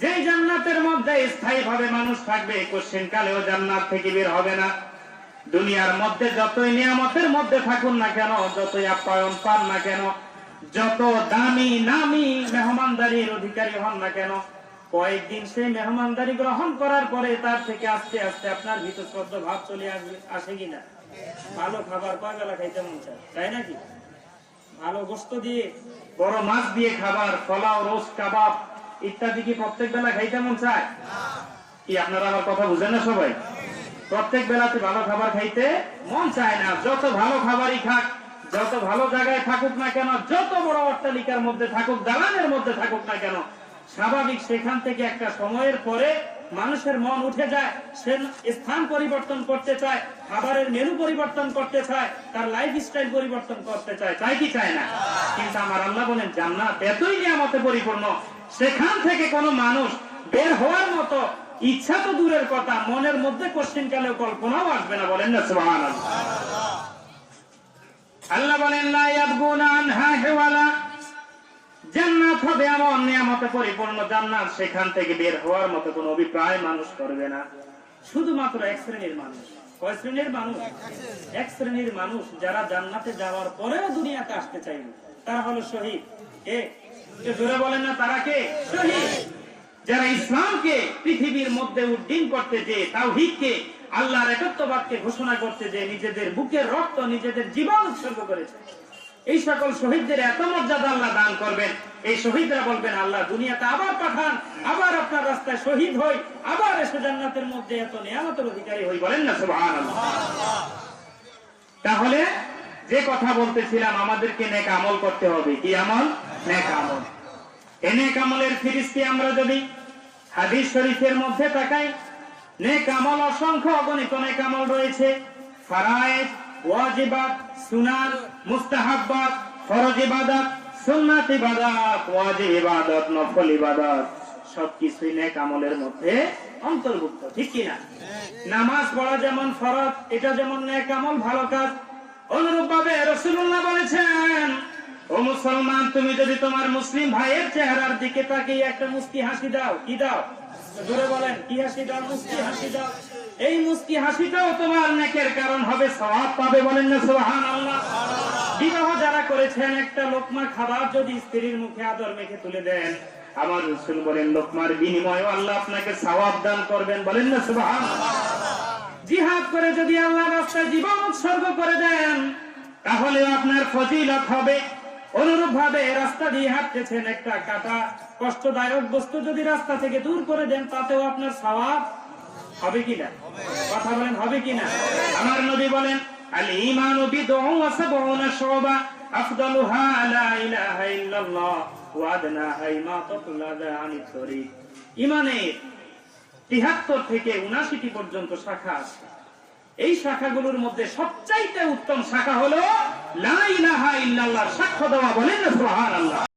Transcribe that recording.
যে জান্নাতের মধ্যে স্থায়ীভাবে মানুষ থাকবে, কোশ্চেন কালেও জান্নাত থেকে বের হবে না। দুনিয়ার মধ্যে যতই নিয়ামতের মধ্যে থাকুন না কেন, যতই আপ্যায়ন পান না কেন, যত দামি নামি মেহমানদারির অধিকারী হন না কেন, কয়েকদিন সেই মেহমানদারি গ্রহণ করার পরে তার থেকে আস্তে আস্তে আপনার ভিতর শ্রদ্ধা ভাব চলে আসে কিনা? ভালো খাবার কয় বেলা খাইতে মন চায়, তাই নাকি? ভালো গোস্ত দিয়ে, বড় মাছ দিয়ে খাবার, পোলাও, রোস্ট, কাবাব ইত্যাদি কি প্রত্যেক বেলা খাইতে মন চায়? কি আপনারা আমার কথা বুঝেন না সবাই? প্রত্যেক বেলাতে ভালো খাবার খাইতে মন চায় না। যত ভালো খাবারই খাক, যত ভালো জায়গায় থাকুক না কেন, যত বড় অট্টালিকার মধ্যে থাকুক, দালানের মধ্যে থাকুক না কেন, স্বাভাবিক সেখান থেকে একটা সময়ের পরে মানুষের মন উঠে যায়, সে স্থান পরিবর্তন করতে চায়, খাবারের মেনু পরিবর্তন করতে চায়, তার লাইফ স্টাইল পরিবর্তন করতে চায়, চাই কি চায় না? কিন্তু আমার আল্লাহ বলেন জান্নাত এতই নিয়ামতে পরিপূর্ণ, সেখান থেকে কোনো মানুষ বের হওয়ার মতো ইচ্ছা তো দূরের কথা, মনের মধ্যে কোশ্চিন কালেও কল্পনাও আসবে না। বলেন না সুবহানাল্লাহ। আল্লাহ বলেন লা ইয়াবগুনা আনহা হিওয়ালা, জান্নাত হবে এমন নিয়ামতে পরিপূর্ণ জান্নাত, সেখান থেকে বের হওয়ার মতো কোনো অভিপ্রায় মানুষ করবে না। শুধুমাত্র এক শ্রেণীর মানুষ। কয় শ্রেণীর মানুষ? এক শ্রেণীর মানুষ, যারা জান্নাতে যাওয়ার পরেও দুনিয়াতে আসতে চাইবে, তারা হলো শহীদ। কে? জোরে বলেন না, তারা কে? শহীদ। যারা ইসলামকে পৃথিবীর মধ্যে উদ্দিন করতে যে, তাওহীদকে, আল্লাহর একত্ববাদকে ঘোষণা করতে যে নিজেদের বুকের রক্ত, নিজেদের জীবন উৎসর্গ করেছে, এই সকল শহীদদের এত মর্যাদা আল্লাহ দান করবেন। এই শহীদরা বলবেন আল্লাহ দুনিয়াতে আবার পাঠান, আবার আপনার রাস্তায় শহীদ হই, আবার এসে জান্নাতের মধ্যে এত নিয়ামতের অধিকারী হই। বলেন না সুবহানাল্লাহ। তাহলে যে কথা বলতেছিলাম, আমাদেরকে নেক আমল করতে হবে। কি আমল? নেক আমল। এই নেক আমলের ফিরিস্তি আমরা যদি হাদিস শরীফের মধ্যে তাকাই, নেক আমল অসংখ্য অগণিত নেক আমল রয়েছে। ফারায়েজ, ওয়াজিবাত, সুনান, মুস্তাহাব্বাত, ফরজ ইবাদত, সুন্নাত ইবাদত, ওয়াজিব ইবাদত, নফল ইবাদত, সবকিছুই নেক আমলের মধ্যে অন্তর্ভুক্ত। ঠিক কি না? নামাজ পড়া যেমন ফরজ, এটা যেমন নেক আমল, ভালো কাজ। অনুরূপভাবে রাসূলুল্লাহ বলেছেন, ও মুসলমান, তুমি যদি তোমার মুসলিম ভাইয়ের চেহারার দিকে তাকিয়ে একটা মুস্কি হাসি দাও, কি দাও? জোরে বলেন, কি হাসি দাও? মুস্কি হাসি দাও। এই মুস্কি হাসিটাও তোমার নেকের কারণ হবে, সওয়াব পাবে। বলেন না সুবহানাল্লাহ। বিবাহ যারা করেছেন, একটা লোকমা খাবার যদি স্ত্রীর মুখে আদর মেখে তুলে দেন, আমার রাসূল বলেন লোকমার বিনিময়ে আল্লাহ আপনাকে সওয়াব দান করবেন। বলেন না সুবহানাল্লাহ। জিহাদ করে যদি আল্লাহর রাস্তায় জীবন উৎসর্গ করে দেন, তাহলে আপনার ফজিলত হবে। অনুরূপ ভাবে রাস্তা দিয়ে হাঁটতেছেন, একটা কাটা কষ্টদায়ক বস্তু যদি রাস্তা থেকে দূর করে দেন, তাতেও আপনার সওয়াব হবে কিনা? কথা বলেন, হবে কিনা? আমার নবী বলেন আল ঈমানু বিদ'উন ওয়া সাবউনা শু'বা আফদালুহা লা ইলাহা ইল্লাল্লাহ ওয়া আদনাহা ইমাতাতুল আযা আনিত তরিক। ঈমানের ৭৩ থেকে ৭৯টি পর্যন্ত শাখা আছে। এই শাখাগুলোর মধ্যে সবচাইতে উত্তম শাখা হলো লা ইলাহা ইল্লাল্লাহ, সাক্ষ্য দেওয়া। বলেন না সুবহানাল্লাহ।